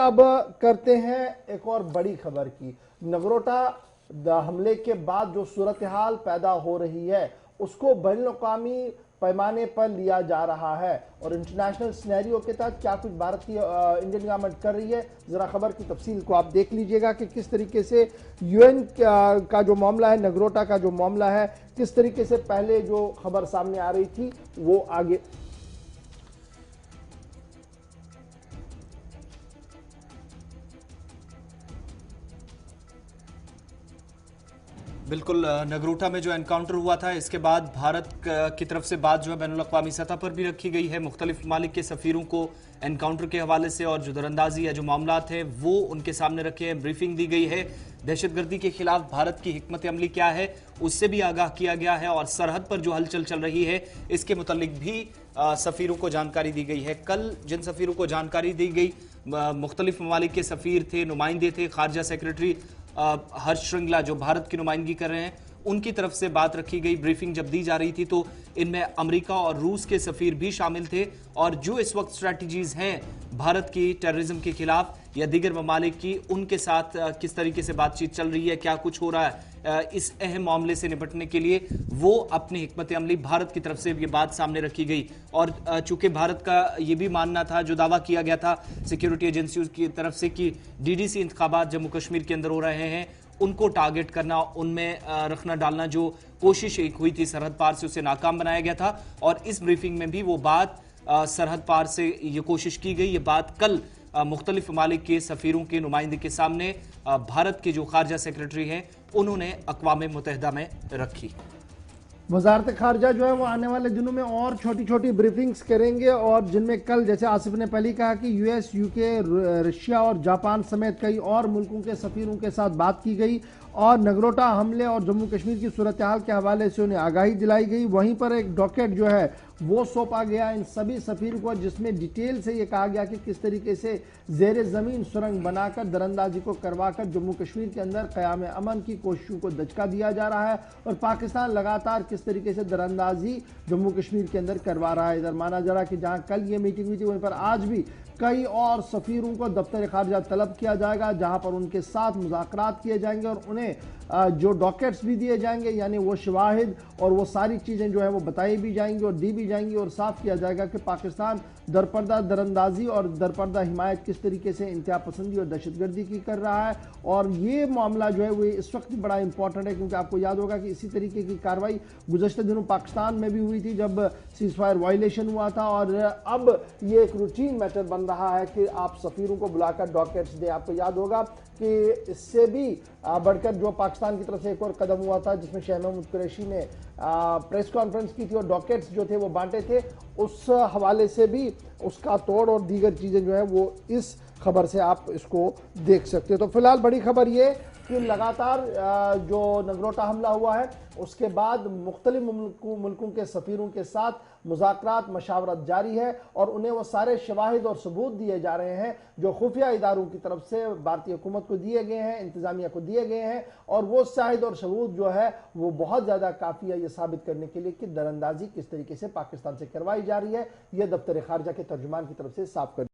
अब करते हैं एक और बड़ी खबर की। नगरोटा हमले के बाद जो सूरत हाल पैदा हो रही है उसको बैनुल-अक़वामी पैमाने पर लिया जा रहा है और इंटरनेशनल सिनेरियो के तहत क्या कुछ भारत की इंडियन गवर्नमेंट कर रही है, जरा खबर की तफसील को आप देख लीजिएगा कि किस तरीके से यूएन का जो मामला है, नगरोटा का जो मामला है, किस तरीके से पहले जो खबर सामने आ रही थी वो आगे। बिल्कुल, नगरोटा में जो एनकाउंटर हुआ था इसके बाद भारत की तरफ से बात जो है बैनुल-अक़वामी सतह पर भी रखी गई है। मुख्तलिफ ममालिक के सफीरों को एनकाउंटर के हवाले से और जो दरअंदाजी या जो मामला थे वो उनके सामने रखे हैं, ब्रीफिंग दी गई है। दहशतगर्दी के खिलाफ भारत की हिकमत अमली क्या है उससे भी आगाह किया गया है और सरहद पर जो हलचल चल रही है इसके मुतालिक भी सफीरों को जानकारी दी गई है। कल जिन सफीरों को जानकारी दी गई, मुख्तलिफ ममालिक के सफीर थे, नुमाइंदे थे, खारजा सेक्रेटरी हर्ष श्रृंगला जो भारत की नुमाइंदगी कर रहे हैं उनकी तरफ से बात रखी गई। ब्रीफिंग जब दी जा रही थी तो इनमें अमेरिका और रूस के सफीर भी शामिल थे और जो इस वक्त स्ट्रैटेजीज हैं भारत की टेररिज्म के खिलाफ या दीगर ममालिक की, उनके साथ किस तरीके से बातचीत चल रही है, क्या कुछ हो रहा है इस अहम मामले से निपटने के लिए, वो अपनी हिकमत अमली भारत की तरफ से ये बात सामने रखी गई। और चूंकि भारत का ये भी मानना था, जो दावा किया गया था सिक्योरिटी एजेंसियों की तरफ से कि डीडीसी इंतखाबात जम्मू कश्मीर के अंदर हो रहे हैं, उनको टारगेट करना, उनमें रखना डालना जो कोशिश एक हुई थी सरहद पार से, उसे नाकाम बनाया गया था। और इस ब्रीफिंग में भी वो बात सरहद पार से ये कोशिश की गई। ये बात कल मुख्तलिफ ममालिक के सफीरों के नुमाइंदे के सामने भारत के जो खारजा सेक्रेटरी हैं उन्होंने अक़वाम मुत्तहिदा में रखी। वजारत खारजा जो है वो आने वाले दिनों में और छोटी छोटी ब्रीफिंग्स करेंगे और जिनमें कल जैसे आसिफ ने पहले कहा कि यूएस, यूके, रशिया और जापान समेत कई और मुल्कों के सफीरों के साथ बात की गई और नगरोटा हमले और जम्मू कश्मीर की सूरत हाल के हवाले से उन्हें आगाही दिलाई गई। वहीं पर एक डॉकेट जो है वो सौंपा गया इन सभी सफीर को, जिसमें डिटेल से ये कहा गया कि किस तरीके से जेर ज़मीन सुरंग बनाकर दरअंदाजी को करवाकर जम्मू कश्मीर के अंदर क़याम अमन की कोशिशों को दचका दिया जा रहा है और पाकिस्तान लगातार किस तरीके से दरअंदाजी जम्मू कश्मीर के अंदर करवा रहा है। इधर माना जा रहा है कि जहाँ कल ये मीटिंग हुई थी वहीं पर आज भी कई और सफीरों को दफ्तर खारजा तलब किया जाएगा, जहां पर उनके साथ मुज़ाकरात किए जाएंगे और उन्हें जो डॉकेट्स भी दिए जाएंगे, यानी वो शवाहिद और वो सारी चीज़ें जो है वो बताई भी जाएंगी और दी भी जाएंगी और साफ किया जाएगा कि पाकिस्तान दरपर्दा दरअंदाजी और दरपर्दा हिमायत किस तरीके से इंतहा पसंदी और दहशतगर्दी की कर रहा है। और ये मामला जो है वो इस वक्त बड़ा इंपॉर्टेंट है क्योंकि आपको याद होगा कि इसी तरीके की कार्रवाई गुज़श्ते दिनों पाकिस्तान में भी हुई थी जब सीज़ फायर वायलेशन हुआ था और अब ये एक रूटीन मैटर बन रहा है कि आप सफीरों को बुलाकर डॉकेट्स दें। आपको याद होगा कि इससे भी बढ़कर जो पाकिस्तान की तरफ से एक और कदम हुआ था जिसमें शाह महमूद कुरैशी ने प्रेस कॉन्फ्रेंस की थी और डॉकेट्स जो थे वो बांटे थे, उस हवाले से भी उसका तोड़ और दीगर चीज़ें जो है वो इस खबर से आप इसको देख सकते हो। तो फिलहाल बड़ी खबर ये कि लगातार जो नगरोटा हमला हुआ है उसके बाद मुख्तलिफ मुल्कों के सफीरों के साथ मुज़ाकरात मशावरत जारी है और उन्हें वो सारे शवाहिद और सबूत दिए जा रहे हैं जो खुफिया इदारों की तरफ से भारतीय हुकूमत को दिए गए हैं, इंतजामिया को दिए गए हैं और वो शाहिद और सबूत जो है वो बहुत ज़्यादा काफ़ी है ये साबित करने के लिए कि दरअंदाजी किस तरीके से पाकिस्तान से करवाई जा रही है। यह दफ्तर खारजा के तर्जुमान की तरफ से साफ कर